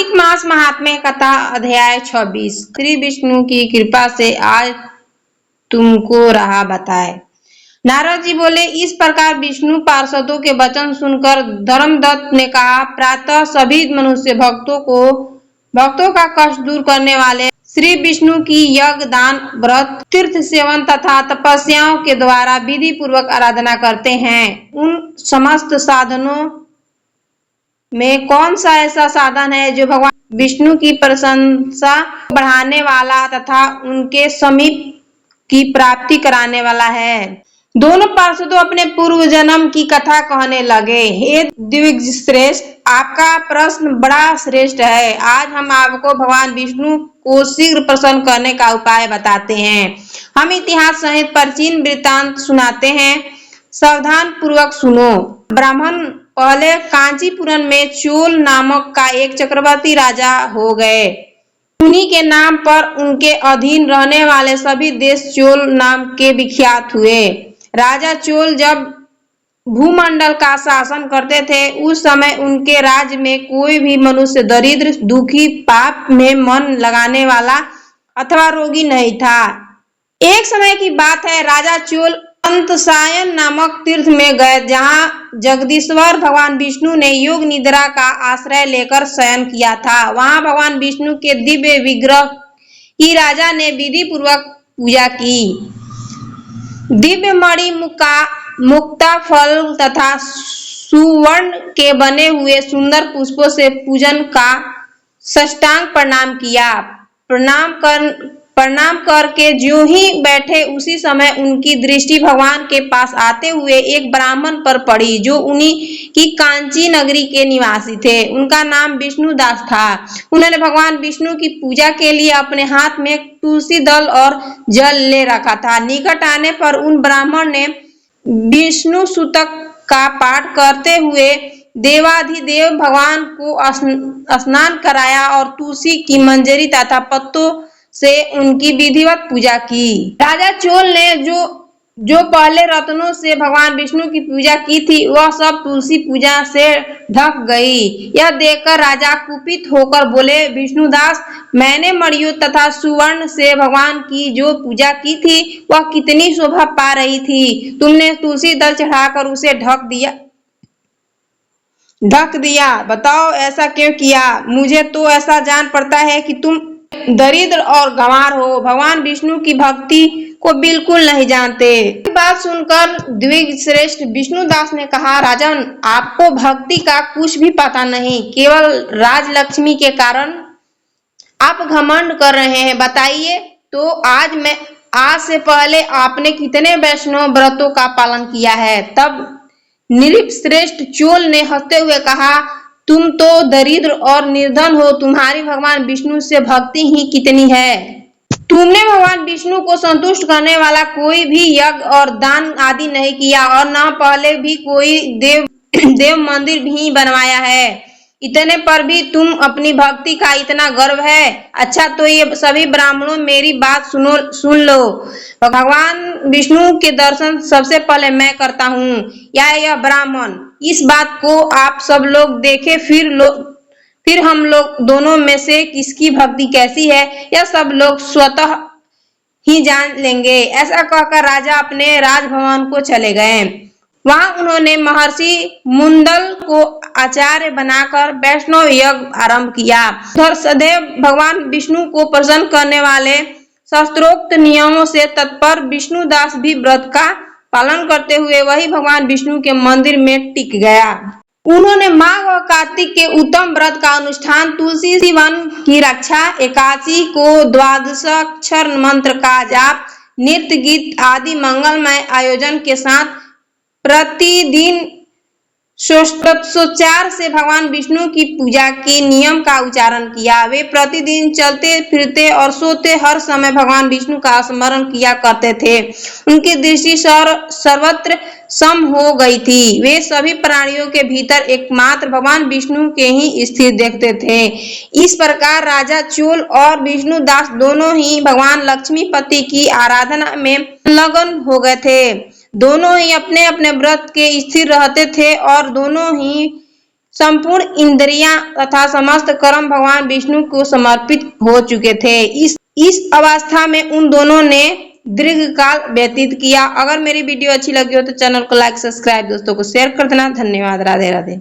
कार्तिक मास महात्म्य कथा अध्याय 26। श्री विष्णु की कृपा से आज तुमको राह बताए। नारद जी बोले, इस प्रकार विष्णु पार्षदों के वचन सुनकर धर्मदत्त ने कहा, प्रातः सभी मनुष्य भक्तों का कष्ट दूर करने वाले श्री विष्णु की यज्ञ, दान, व्रत, तीर्थ सेवन तथा तपस्याओं के द्वारा विधि पूर्वक आराधना करते हैं। उन समस्त साधनों में कौन सा ऐसा साधन है जो भगवान विष्णु की प्रशंसा बढ़ाने वाला तथा उनके समीप की प्राप्ति कराने वाला है। दोनों पार्षदों अपने पूर्व जन्म की कथा कहने लगे। हे द्विज श्रेष्ठ, आपका प्रश्न बड़ा श्रेष्ठ है। आज हम आपको भगवान विष्णु को शीघ्र प्रसन्न करने का उपाय बताते हैं। हम इतिहास सहित प्राचीन वृत्तांत सुनाते हैं, सावधान पूर्वक सुनो। ब्राह्मण पहले कांचीपुरम में चोल नामक का एक चक्रवर्ती राजा हो गए। उन्हीं के नाम पर उनके अधीन रहने वाले सभी देश चोल नाम के विख्यात हुए। राजा चोल जब भूमंडल का शासन करते थे, उस समय उनके राज्य में कोई भी मनुष्य दरिद्र, दुखी, पाप में मन लगाने वाला अथवा रोगी नहीं था। एक समय की बात है, राजा चोल अंतसायन नामक तीर्थ में गए, जहाँ जगदीश्वर भगवान विष्णु ने योग निद्रा का आश्रय लेकर शयन किया था। वहां भगवान विष्णु के दिव्य विग्रह की राजा ने विधि पूर्वक पूजा की। दिव्य मणि, मुक्ता फल तथा सुवर्ण के बने हुए सुंदर पुष्पों से पूजन का साष्टांग प्रणाम किया। प्रणाम करके ज्यों ही बैठे, उसी समय उनकी दृष्टि भगवान के पास आते हुए एक ब्राह्मण पर पड़ी, जो उन्हीं की कांची नगरी के निवासी थे। उनका नाम विष्णुदास था। उन्होंने भगवान विष्णु की पूजा के लिए अपने हाथ में तुलसी दल और जल ले रखा था। निकट आने पर उन ब्राह्मण ने विष्णु सूतक का पाठ करते हुए देवाधिदेव भगवान को स्नान कराया और तुलसी की मंजरी तथा पत्तों से उनकी विधिवत पूजा की। राजा चोल ने जो पहले रत्नों से भगवान विष्णु की पूजा की थी, वह सब तुलसी पूजा से ढक गई। यह देखकर राजा कुपित होकर बोले, विष्णुदास, मैंने मणियों तथा सुवर्ण से भगवान की जो पूजा की थी, वह कितनी शोभा पा रही थी। तुमने तुलसी दल चढ़ाकर उसे ढक दिया। बताओ ऐसा क्यों किया? मुझे तो ऐसा जान पड़ता है कि तुम दरिद्र और गंवार हो, भगवान विष्णु की भक्ति को बिल्कुल नहीं जानते। बात सुनकर द्विज श्रेष्ठ विष्णुदास ने कहा, राजन, आपको भक्ति का कुछ भी पता नहीं, केवल राजलक्ष्मी के कारण आप घमंड कर रहे हैं। बताइए तो आज से पहले आपने कितने वैष्णव व्रतों का पालन किया है? तब नृपश्रेष्ठ चोल ने हंसते हुए कहा, तुम तो दरिद्र और निर्धन हो, तुम्हारी भगवान विष्णु से भक्ति ही कितनी है। तुमने भगवान विष्णु को संतुष्ट करने वाला कोई भी यज्ञ और दान आदि नहीं किया, और न पहले भी कोई देव मंदिर भी बनवाया है। इतने पर भी तुम अपनी भक्ति का इतना गर्व है। अच्छा, तो ये सभी ब्राह्मणों, मेरी बात सुन लो। भगवान विष्णु के दर्शन सबसे पहले मैं करता हूँ, या यह ब्राह्मण। इस बात को आप सब लोग देखें, फिर हम लोग दोनों में से किसकी भक्ति कैसी है, यह सब लोग स्वतः ही जान लेंगे। ऐसा कहकर राजा अपने राजभवन को चले गए। वहां उन्होंने महर्षि मुंदल को आचार्य बनाकर वैष्णव यज्ञ आरंभ किया। उधर सदैव भगवान विष्णु को प्रसन्न करने वाले शास्त्रोक्त नियमों से तत्पर विष्णुदास भी व्रत का पालन करते हुए वही भगवान विष्णु के मंदिर में टिक गया। उन्होंने माघ और कार्तिक के उत्तम व्रत का अनुष्ठान, तुलसी वन की रक्षा, एकादशी को द्वादशाक्षर मंत्र का जाप, नृत्य गीत आदि मंगलमय आयोजन के साथ प्रतिदिन षोडशोपचार से भगवान विष्णु की पूजा की नियम का उच्चारण किया। वे प्रतिदिन चलते फिरते और सोते हर समय भगवान विष्णु का स्मरण किया करते थे। उनकी दृष्टि सर्वत्र सम हो गई थी। वे सभी प्राणियों के भीतर एकमात्र भगवान विष्णु के ही स्थिर देखते थे। इस प्रकार राजा चोल और विष्णुदास दोनों ही भगवान लक्ष्मीपति की आराधना में संलग्न हो गए थे। दोनों ही अपने अपने व्रत के स्थिर रहते थे और दोनों ही संपूर्ण इंद्रियां तथा समस्त कर्म भगवान विष्णु को समर्पित हो चुके थे। इस अवस्था में उन दोनों ने दीर्घ काल व्यतीत किया। अगर मेरी वीडियो अच्छी लगी हो तो चैनल को लाइक सब्सक्राइब दोस्तों को शेयर कर देना। धन्यवाद। राधे राधे।